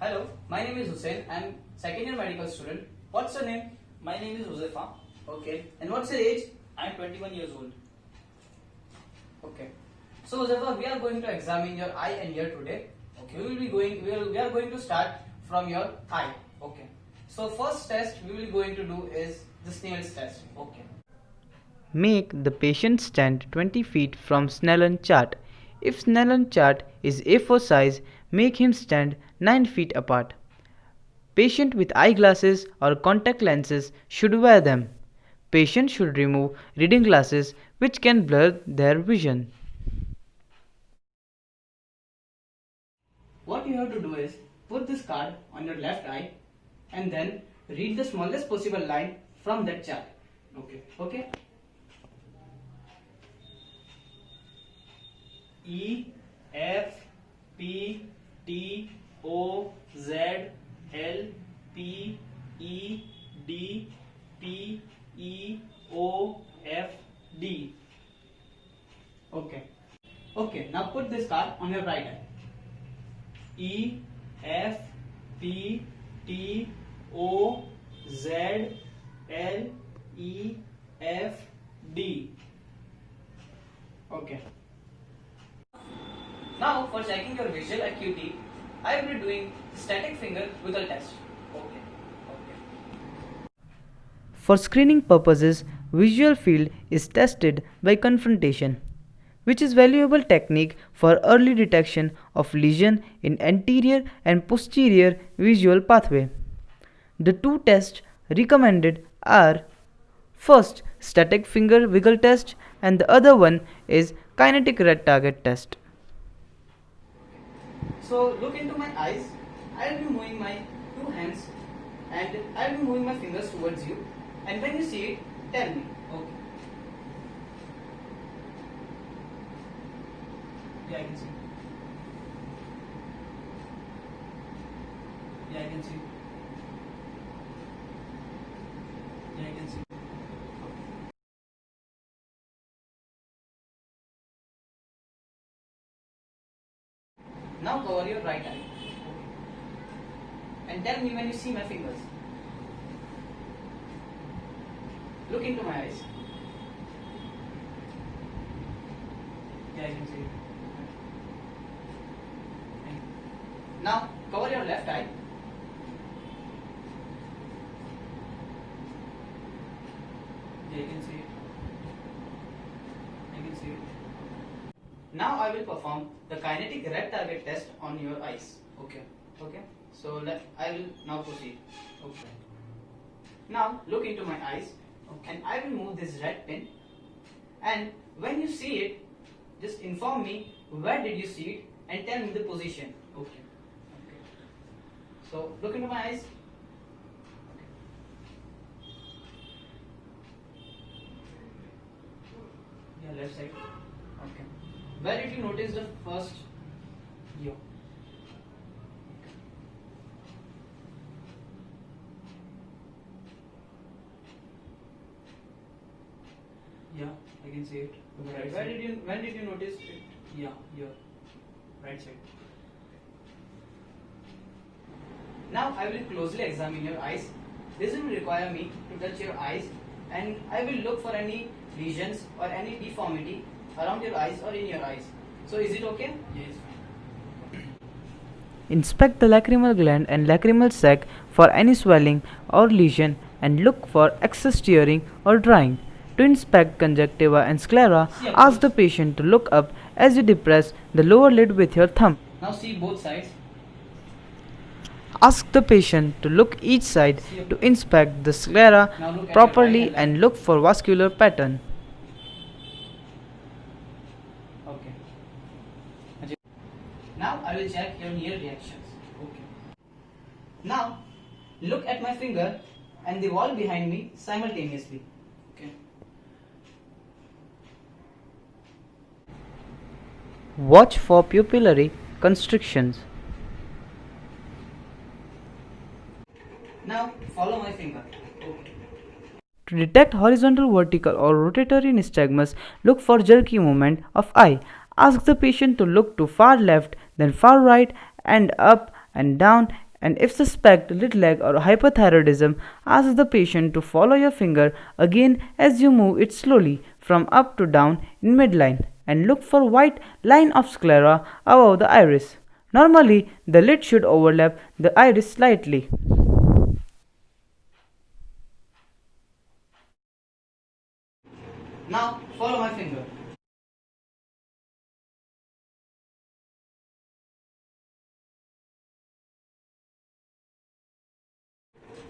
Hello, my name is Hussein. I'm second year medical student. What's your name? My name is Josefa. Okay. And what's your age? I am 21 years old. Okay. So Josefa, we are going to examine your eye and ear today. Okay. We are going to start from your eye. Okay. So first test we will going to do is the Snell's test. Okay. Make the patient stand 20 feet from Snellen chart. If Snellen chart is A4 size, make him stand 9 feet apart. Patient with eyeglasses or contact lenses should wear them. Patient should remove reading glasses which can blur their vision. What you have to do is put this card on your left eye and then read the smallest possible line from that chart. Okay. Okay? E F P T O Z L P E D P E O F D. Okay. Okay, now put this card on your right eye. E F P T O Z L E F D. Okay. Now for checking your visual acuity, I will be doing static finger wiggle test. Okay. Okay. For screening purposes, visual field is tested by confrontation, which is valuable technique for early detection of lesion in anterior and posterior visual pathway. The two tests recommended are first static finger wiggle test and the other one is kinetic red target test. So look into my eyes. I will be moving my two hands and I will be moving my fingers towards you. And when you see it, tell me. Okay. Yeah, I can see. Yeah, I can see. Yeah, I can see. Now cover your right eye. And tell me when you see my fingers. Look into my eyes. Yeah, I can see. Now cover your left eye. Yeah, I can see it. I can see it. Now I will perform the kinetic red target test on your eyes. Okay. Okay. So I will now proceed. Okay. Now look into my eyes. Okay. And I will move this red pin, and when you see it, just inform me where did you see it and tell me the position. Okay. So look into my eyes. Yeah, left side. Okay. Where did you notice the first Yo. Yeah, I can see it. Right where side. did you when did you notice it? Yeah, here. Right side. Now I will closely examine your eyes. This will require me to touch your eyes, and I will look for any lesions or any deformity around your eyes or in your eyes. So is it okay? Yeah, it's fine. Inspect the lacrimal gland and lacrimal sac for any swelling or lesion and look for excess tearing or drying. To inspect conjunctiva and sclera, ask the patient to look up as you depress the lower lid with your thumb. Now see both sides. Ask the patient to look each side to inspect the sclera Now look at properly your right and look for vascular pattern. Okay. Now I will check your near reactions. Okay. Now look at my finger and the wall behind me simultaneously. Okay. Watch for pupillary constrictions. Now follow my finger. Okay. To detect horizontal, vertical or rotatory nystagmus, look for jerky movement of eye. Ask the patient to look to far left, then far right, and up and down And if suspect lid lag or hyperthyroidism, ask the patient to follow your finger again as you move it slowly from up to down in midline and look for white line of sclera above the iris. Normally, the lid should overlap the iris slightly. Now follow my finger.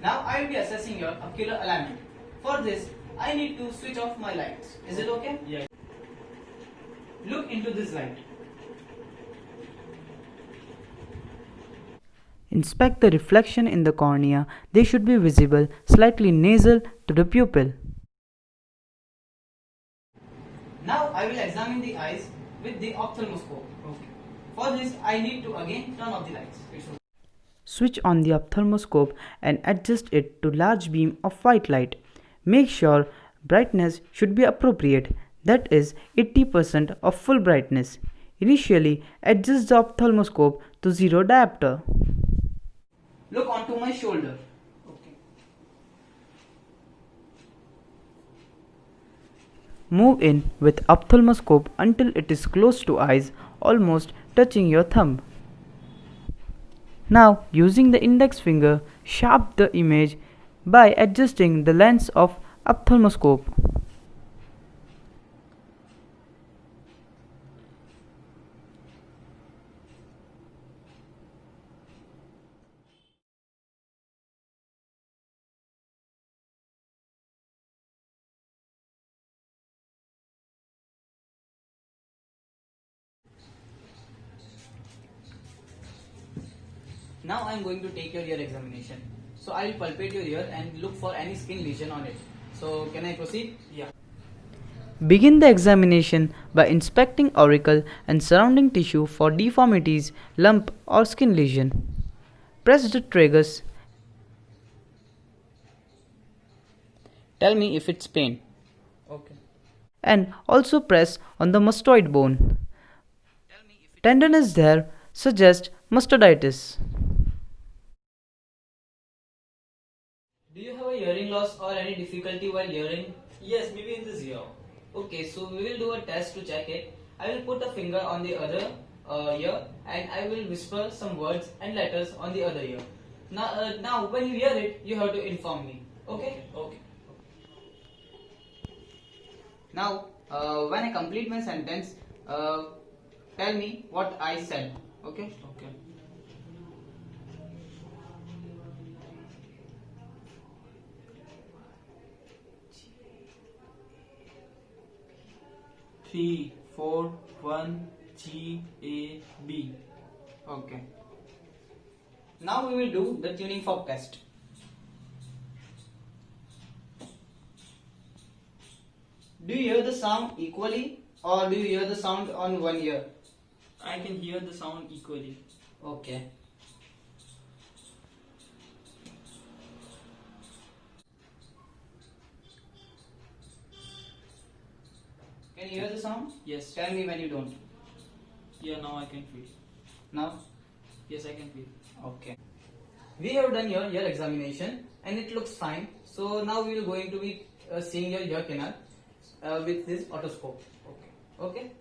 Now I will be assessing your ocular alignment. For this, I need to switch off my lights. Is it okay? Yeah. Look into this light. Inspect the reflection in the cornea. They should be visible, slightly nasal to the pupil. Now I will examine the eyes with the ophthalmoscope. Okay. For this, I need to again turn off the lights. Switch on the ophthalmoscope and adjust it to large beam of white light. Make sure brightness should be appropriate, that is 80% of full brightness. Initially, adjust the ophthalmoscope to 0 diopter. Look onto my shoulder. Okay. Move in with ophthalmoscope until it is close to eyes, almost touching your thumb. Now, using the index finger, sharp the image by adjusting the lens of ophthalmoscope. Now I am going to take your ear examination. So I will palpate your ear and look for any skin lesion on it. So can I proceed? Yeah. Begin the examination by inspecting auricle and surrounding tissue for deformities, lump or skin lesion. Press the tragus. Tell me if it's pain. Okay. And also press on the mastoid bone. Tenderness there suggests mastoiditis. Do you have a hearing loss or any difficulty while hearing? Yes, maybe in this year. Okay, so we will do a test to check it. I will put a finger on the other ear and I will whisper some words and letters on the other ear. Now when you hear it, you have to inform me. Okay? Okay. Now, when I complete my sentence, tell me what I said. Okay? Okay. Three, four, one, G, A, B. Okay. Now we will do the tuning fork test. Do you hear the sound equally or do you hear the sound on one ear? I can hear the sound equally. Okay. Can you hear the sound? Yes. Tell me when you don't. Yeah, now I can feel. Now? Yes, I can feel. Okay. We have done your ear examination and it looks fine. So now we will going to be seeing your ear canal with this otoscope. Okay. Okay.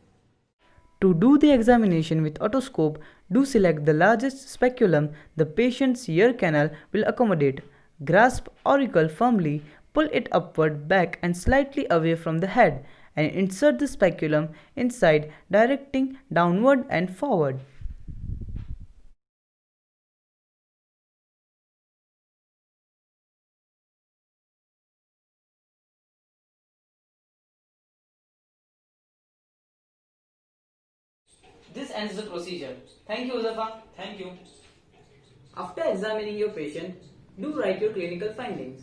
To do the examination with otoscope, do select the largest speculum the patient's ear canal will accommodate. Grasp auricle firmly, pull it upward, back and slightly away from the head and insert the speculum inside, directing downward and forward. This ends the procedure. Thank you, Uzafa. Thank you. After examining your patient, do write your clinical findings.